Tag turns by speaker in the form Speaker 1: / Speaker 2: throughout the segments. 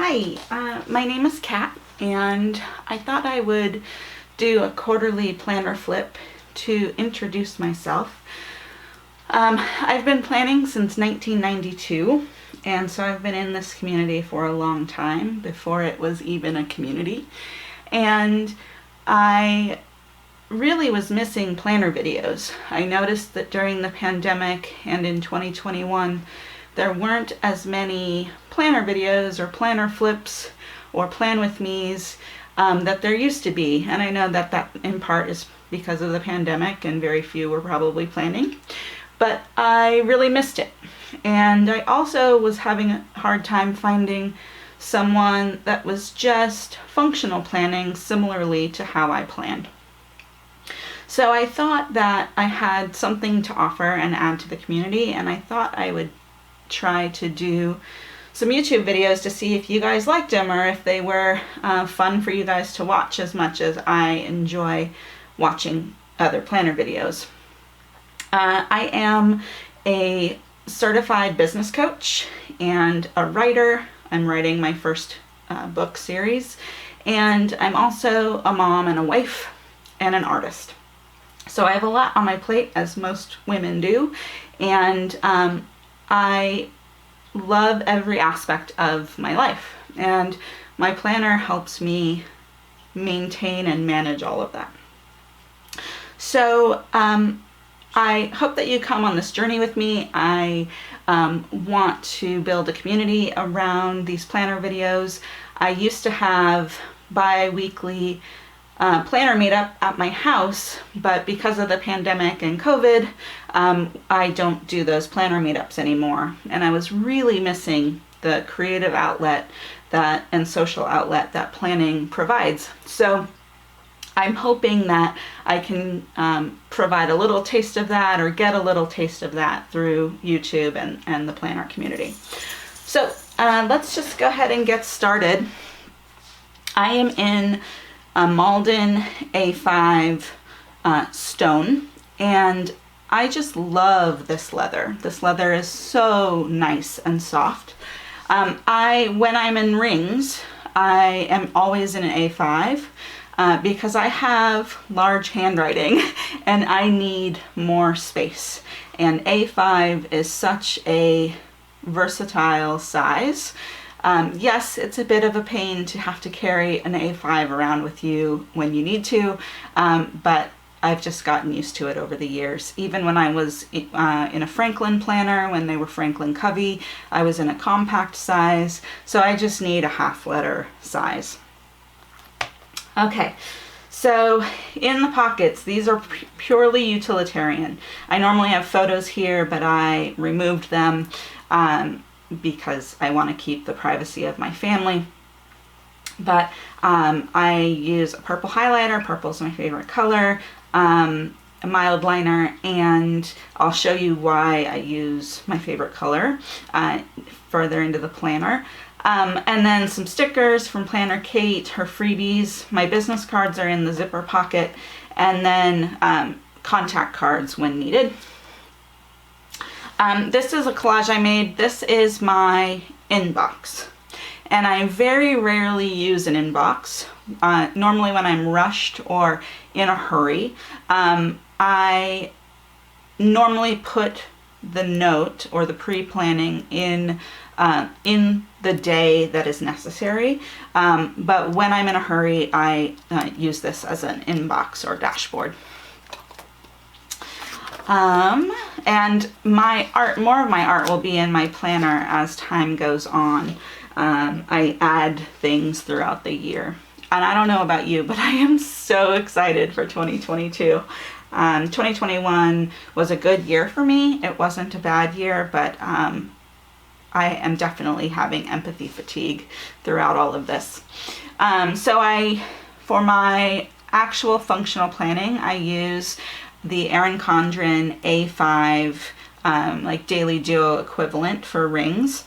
Speaker 1: Hi, my name is Kat, and I thought I would do a quarterly planner flip to introduce myself. I've been planning since 1992, and so I've been in this community for a long time, before it was even a community. And I really was missing planner videos. I noticed that during the pandemic and in 2021, there weren't as many planner videos or planner flips or plan with me's that there used to be. And I know that that in part is because of the pandemic and very few were probably planning, but I really missed it. And I also was having a hard time finding someone that was just functional planning similarly to how I planned. So I thought that I had something to offer and add to the community, and I thought I would try to do some YouTube videos to see if you guys liked them or if they were fun for you guys to watch as much as I enjoy watching other planner videos. I am a certified business coach and a writer. I'm writing my first book series, and I'm also a mom and a wife and an artist. So I have a lot on my plate, as most women do, and I love every aspect of my life, and my planner helps me maintain and manage all of that. So I hope that you come on this journey with me. I want to build a community around these planner videos. I used to have bi-weekly planner meetup at my house, but because of the pandemic and COVID, I don't do those planner meetups anymore. And I was really missing the creative outlet and social outlet that planning provides. So I'm hoping that I can provide a little taste of that, or get a little taste of that through YouTube and the planner community. So let's just go ahead and get started. I am in a Malden A5 stone, and I just love this leather. This leather is so nice and soft. When I'm in rings, I am always in an A5 because I have large handwriting and I need more space. And A5 is such a versatile size. Yes, it's a bit of a pain to have to carry an A5 around with you when you need to, but I've just gotten used to it over the years. Even when I was in a Franklin planner, when they were Franklin Covey, I was in a compact size, so I just need a half letter size. Okay, so in the pockets, these are purely utilitarian. I normally have photos here, but I removed them because I want to keep the privacy of my family. But I use a purple highlighter. Purple is my favorite color. A mild liner, and I'll show you why I use my favorite color further into the planner. And then some stickers from Planner Kate, her freebies. My business cards are in the zipper pocket, and then contact cards when needed. This is a collage I made. This is my inbox, and I very rarely use an inbox. Normally when I'm rushed or in a hurry, I normally put the note or the pre-planning in the day that is necessary, but when I'm in a hurry, I use this as an inbox or dashboard. And more of my art will be in my planner as time goes on. I add things throughout the year. And I don't know about you, but I am so excited for 2022. 2021 was a good year for me. It wasn't a bad year, but I am definitely having empathy fatigue throughout all of this. For my actual functional planning, I use the Erin Condren A5 like Daily Duo equivalent for rings.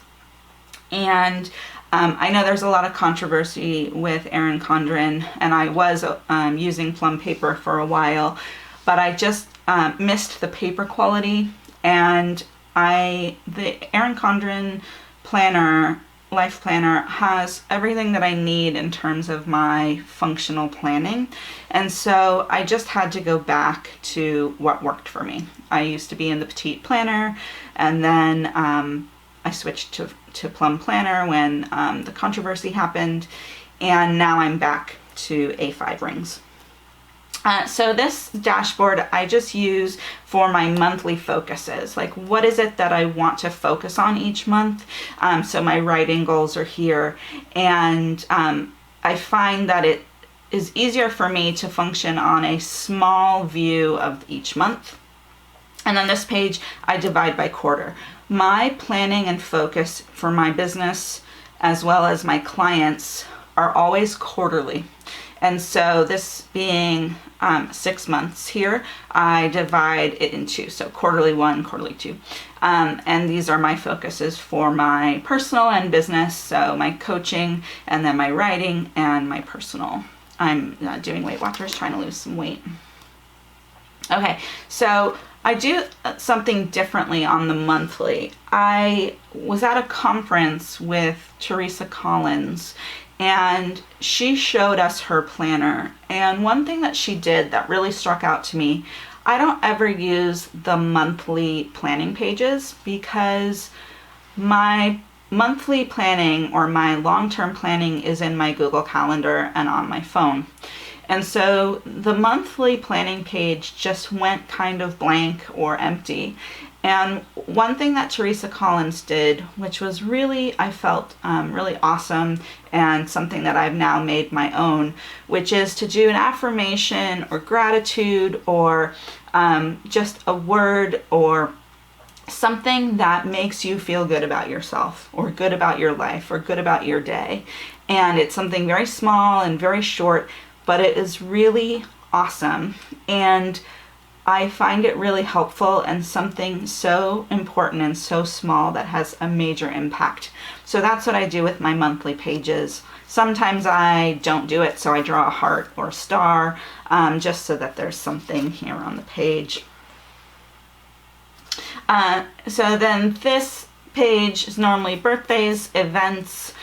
Speaker 1: And I know there's a lot of controversy with Erin Condren, and I was using plum paper for a while, but I just missed the paper quality, and the Erin Condren planner life planner has everything that I need in terms of my functional planning. And so I just had to go back to what worked for me. I used to be in the Petite Planner, and then I switched to Plum Planner when the controversy happened, and now I'm back to A5 rings. So this dashboard I just use for my monthly focuses. Like, what is it that I want to focus on each month? So my writing goals are here, and I find that it is easier for me to function on a small view of each month. And then this page I divide by quarter. My planning and focus for my business as well as my clients are always quarterly. And so this being 6 months here, I divide it in two. So quarterly 1, quarterly 2. And these are my focuses for my personal and business. So my coaching, and then my writing, and my personal. I'm doing Weight Watchers, trying to lose some weight. Okay, so I do something differently on the monthly. I was at a conference with Teresa Collins, and she showed us her planner. And one thing that she did that really struck out to me, I don't ever use the monthly planning pages because my monthly planning or my long-term planning is in my Google Calendar and on my phone. And so the monthly planning page just went kind of blank or empty. And one thing that Teresa Collins did, which was really, I felt really awesome, and something that I've now made my own, which is to do an affirmation or gratitude or just a word or something that makes you feel good about yourself or good about your life or good about your day. And it's something very small and very short, but it is really awesome. And I find it really helpful and something so important and so small that has a major impact. So that's what I do with my monthly pages. Sometimes I don't do it, so I draw a heart or a star, just so that there's something here on the page. So then this page is normally birthdays, events,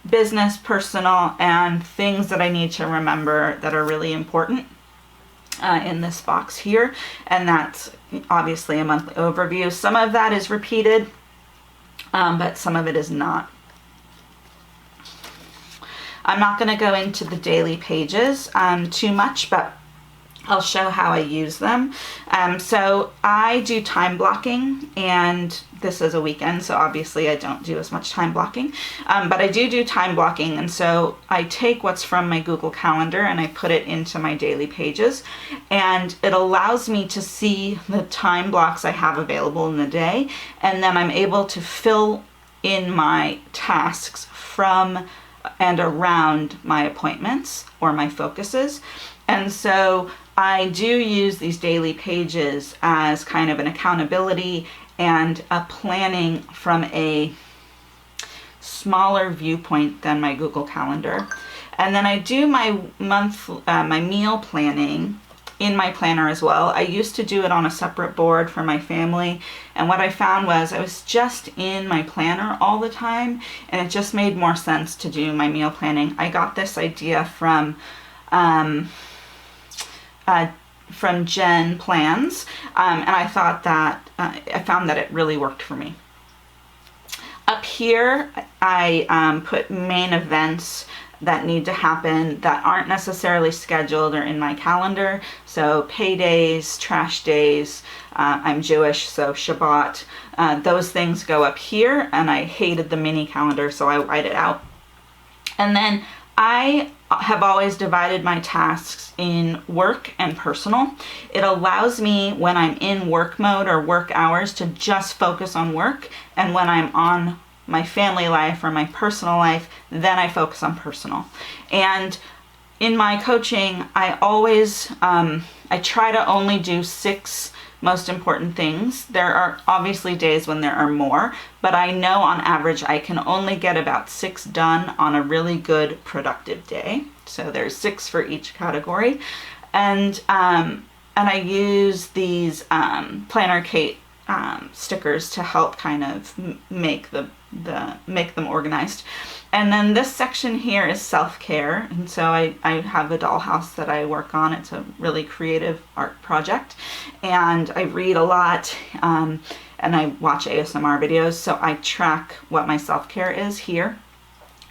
Speaker 1: business, personal, and things that I need to remember that are really important. In this box here, and that's obviously a monthly overview. Some of that is repeated, but some of it is not. I'm not going to go into the daily pages too much, but I'll show how I use them. So I do time blocking, and this is a weekend, so obviously I don't do as much time blocking, but I do time blocking. And so I take what's from my Google Calendar and I put it into my daily pages, and it allows me to see the time blocks I have available in the day, and then I'm able to fill in my tasks from and around my appointments or my focuses. And so I do use these daily pages as kind of an accountability and a planning from a smaller viewpoint than my Google Calendar. And then I do my my meal planning in my planner as well. I used to do it on a separate board for my family, and what I found was I was just in my planner all the time, and it just made more sense to do my meal planning. I got this idea from Jen Plans, and I thought that I found that it really worked for me. Up here I put main events that need to happen that aren't necessarily scheduled or in my calendar. So paydays, trash days, I'm Jewish, so Shabbat, those things go up here, and I hated the mini calendar, so I write it out. And then I have always divided my tasks in work and personal. It allows me, when I'm in work mode or work hours, to just focus on work, and when I'm on my family life or my personal life, then I focus on personal. And in my coaching, I always I try to only do 6 most important things. There are obviously days when there are more, but I know on average I can only get about 6 done on a really good productive day. So there's 6 for each category. And I use these Planner Kate stickers to help kind of make make them organized. And then this section here is self-care, and so I have a dollhouse that I work on. It's a really creative art project, and I read a lot, and I watch ASMR videos, so I track what my self-care is here.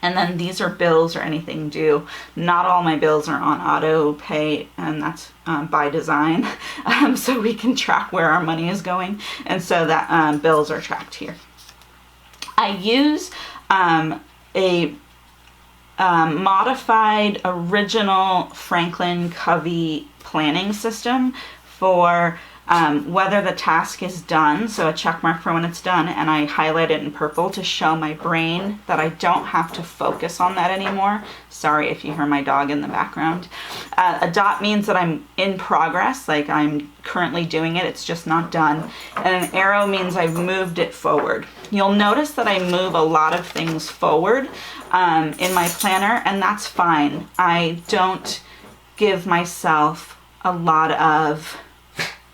Speaker 1: And then these are bills or anything due. Not all my bills are on auto pay, and that's by design, so we can track where our money is going, and so that bills are tracked here. I use a modified original Franklin Covey planning system for whether the task is done, so a check mark for when it's done, and I highlight it in purple to show my brain that I don't have to focus on that anymore. Sorry if you hear my dog in the background. A dot means that I'm in progress, like I'm currently doing it, it's just not done. And an arrow means I've moved it forward. You'll notice that I move a lot of things forward in my planner, and that's fine. I don't give myself a lot of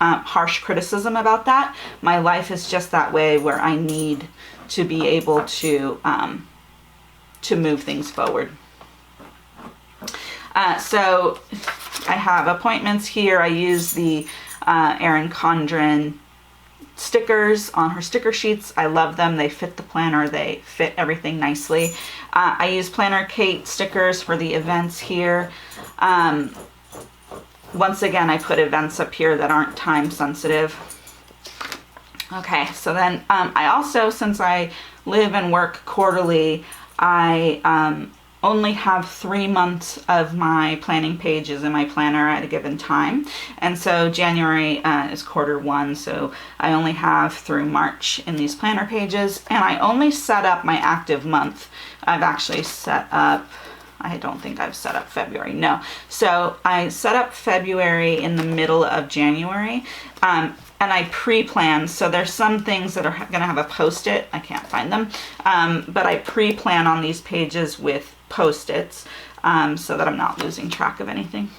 Speaker 1: harsh criticism about that. My life is just that way, where I need to be able to move things forward. So I have appointments here. I use the Erin Condren stickers on her sticker sheets. I love them. They fit the planner. They fit everything nicely. I use Planner Kate stickers for the events here. Once again, I put events up here that aren't time sensitive. Okay, so then I also, since I live and work quarterly, I only have 3 months of my planning pages in my planner at a given time. And so January is Q1, so I only have through March in these planner pages. And I only set up my active month. I've actually set up, I don't think I've set up February, no. So I set up February in the middle of January, and I pre-plan. So there's some things that are gonna have a Post-it, I can't find them, but I pre-plan on these pages with Post-its so that I'm not losing track of anything.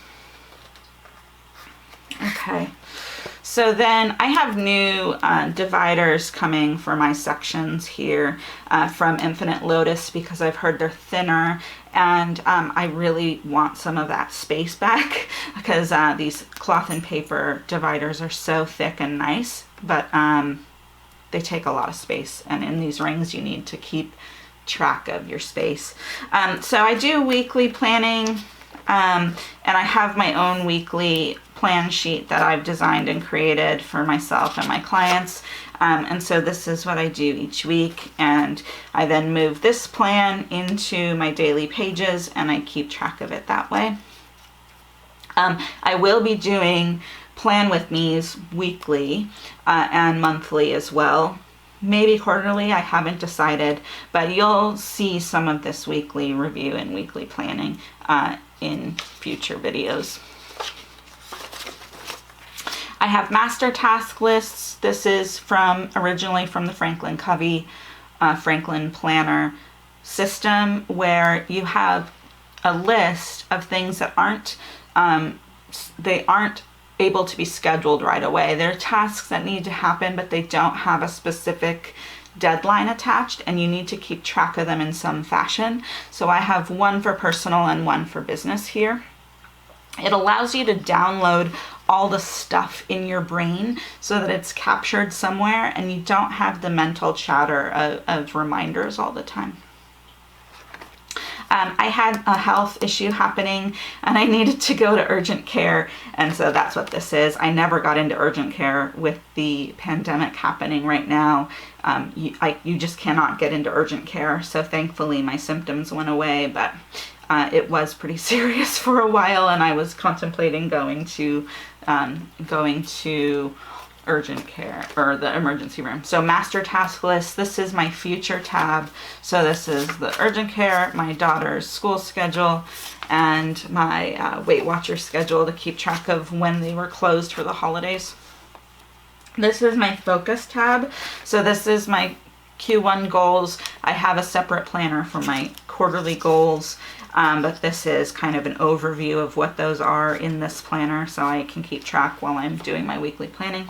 Speaker 1: Okay, so then I have new dividers coming for my sections here from Infinite Lotus, because I've heard they're thinner, and I really want some of that space back, because these cloth and paper dividers are so thick and nice, but they take a lot of space, and in these rings you need to keep track of your space. So I do weekly planning, and I have my own weekly plan sheet that I've designed and created for myself and my clients. And so this is what I do each week, and I then move this plan into my daily pages, and I keep track of it that way. I will be doing Plan With Me's weekly and monthly as well. Maybe quarterly, I haven't decided, but you'll see some of this weekly review and weekly planning in future videos. I have master task lists. This is originally from the Franklin Covey Franklin Planner system, where you have a list of things that aren't able to be scheduled right away. They're tasks that need to happen, but they don't have a specific deadline attached, and you need to keep track of them in some fashion. So I have one for personal and one for business here. It allows you to download all the stuff in your brain so that it's captured somewhere, and you don't have the mental chatter of reminders all the time. I had a health issue happening, and I needed to go to urgent care, and so that's what this is. I never got into urgent care with the pandemic happening right now. You just cannot get into urgent care, so thankfully my symptoms went away, but it was pretty serious for a while, and I was contemplating going to urgent care, or the emergency room. So master task list, this is my future tab. So this is the urgent care, my daughter's school schedule, and my Weight Watchers schedule to keep track of when they were closed for the holidays. This is my focus tab. So this is my Q1 goals. I have a separate planner for my quarterly goals, but this is kind of an overview of what those are in this planner, so I can keep track while I'm doing my weekly planning.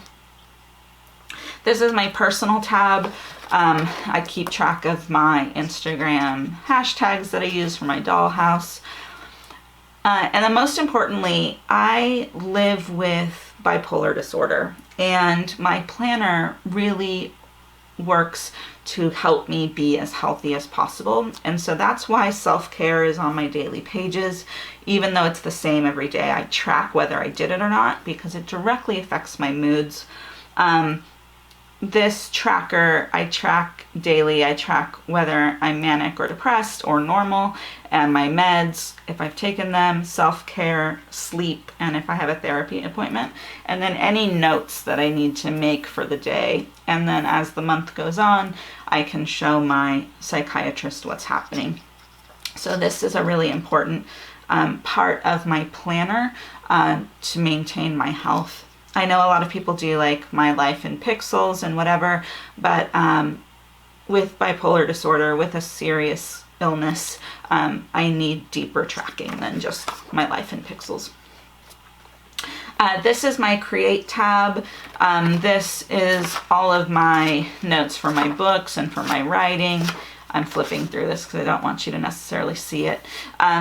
Speaker 1: This is my personal tab. I keep track of my Instagram hashtags that I use for my dollhouse. And then most importantly, I live with bipolar disorder, and my planner really works to help me be as healthy as possible. And so that's why self-care is on my daily pages, even though it's the same every day. I track whether I did it or not because it directly affects my moods. This tracker, I track daily. I track whether I'm manic or depressed or normal, and my meds, if I've taken them, self-care, sleep, and if I have a therapy appointment, and then any notes that I need to make for the day. And then as the month goes on, I can show my psychiatrist what's happening. So this is a really important part of my planner to maintain my health. I know a lot of people do like my life in pixels and whatever, but with bipolar disorder, with a serious illness, I need deeper tracking than just my life in pixels. This is my Create tab. This is all of my notes for my books and for my writing. I'm flipping through this because I don't want you to necessarily see it.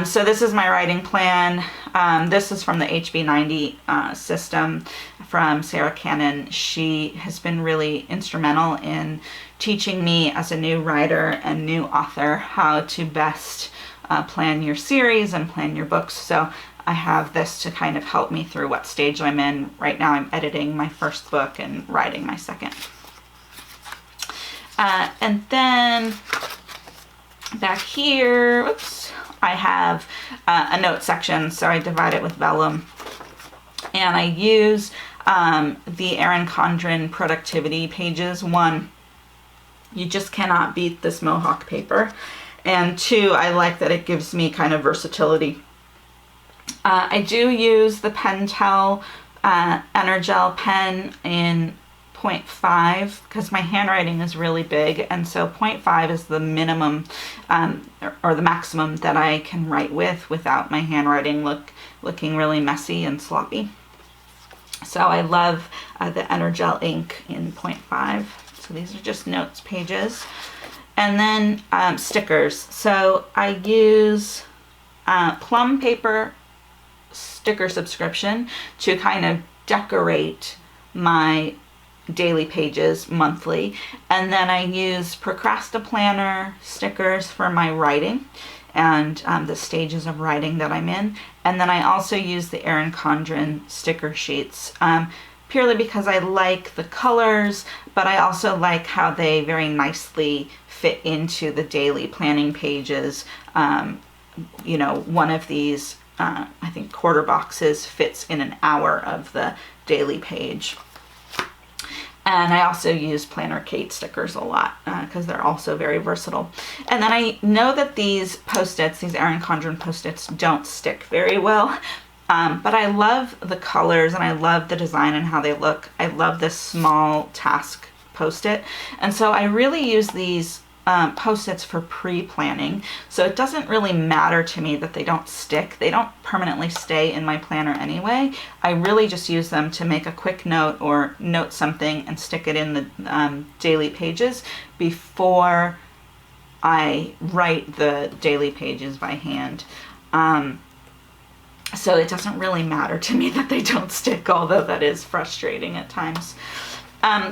Speaker 1: So this is my writing plan. This is from the HB90 system from Sarah Cannon. She has been really instrumental in teaching me as a new writer and new author how to best plan your series and plan your books. So I have this to kind of help me through what stage I'm in. Right now I'm editing my first book and writing my second. And then back here, oops, I have a note section, so I divide it with vellum. And I use the Erin Condren productivity pages. One, you just cannot beat this Mohawk paper. And two, I like that it gives me kind of versatility. I do use the Pentel Energel pen in 0.5 because my handwriting is really big, and so 0.5 is the minimum or the maximum that I can write with without my handwriting looking really messy and sloppy. So I love the Energel ink in 0.5. So these are just notes pages. And then stickers. So I use plum paper sticker subscription to kind of decorate my daily pages monthly, and then I use Procrastiplanner stickers for my writing and the stages of writing that I'm in, and then I also use the Erin Condren sticker sheets purely because I like the colors, but I also like how they very nicely fit into the daily planning pages. You know, one of these I think quarter boxes fits in an hour of the daily page. And I also use Planner Kate stickers a lot because they're also very versatile. And then I know that these Post-its, these Erin Condren Post-its, don't stick very well. But I love the colors and I love the design and how they look. I love this small task Post-it. And so I really use these Post-its for pre-planning. So it doesn't really matter to me that they don't stick. They don't permanently stay in my planner anyway. I really just use them to make a quick note or note something and stick it in the daily pages before I write the daily pages by hand. So it doesn't really matter to me that they don't stick, although that is frustrating at times.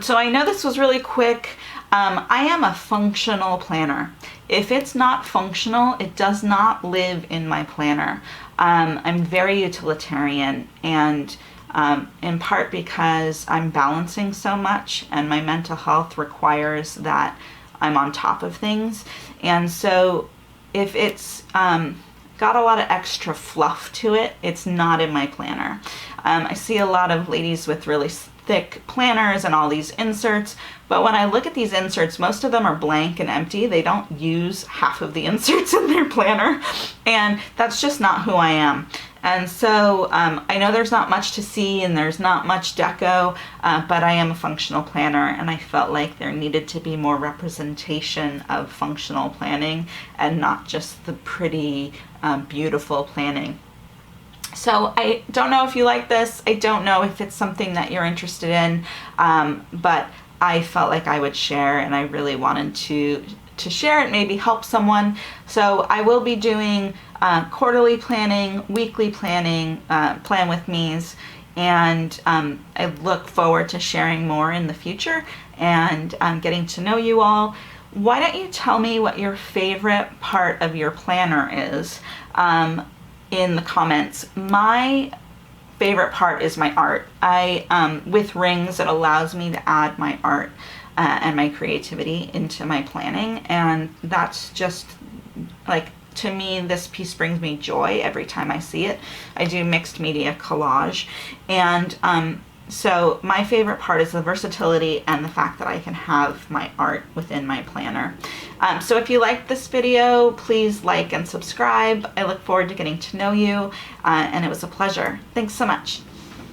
Speaker 1: So I know this was really quick. I am a functional planner. If it's not functional, it does not live in my planner. I'm very utilitarian, and in part because I'm balancing so much and my mental health requires that I'm on top of things. And so if it's got a lot of extra fluff to it, it's not in my planner. I see a lot of ladies with really thick planners and all these inserts, but when I look at these inserts, most of them are blank and empty. They don't use half of the inserts in their planner, and that's just not who I am. And so I know there's not much to see and there's not much deco, but I am a functional planner, and I felt like there needed to be more representation of functional planning and not just the pretty, beautiful planning. So I don't know if you like this. I don't know if it's something that you're interested in, but I felt like I would share, and I really wanted to share it, maybe help someone. So I will be doing quarterly planning, weekly planning, plan with me's, and I look forward to sharing more in the future and getting to know you all. Why don't you tell me what your favorite part of your planner is in the comments? My favorite part is my art. With rings, it allows me to add my art and my creativity into my planning, and that's just like, to me, this piece brings me joy every time I see it. I do mixed media collage, and so my favorite part is the versatility and the fact that I can have my art within my planner. So if you liked this video, please like and subscribe. I look forward to getting to know you, and it was a pleasure. Thanks so much.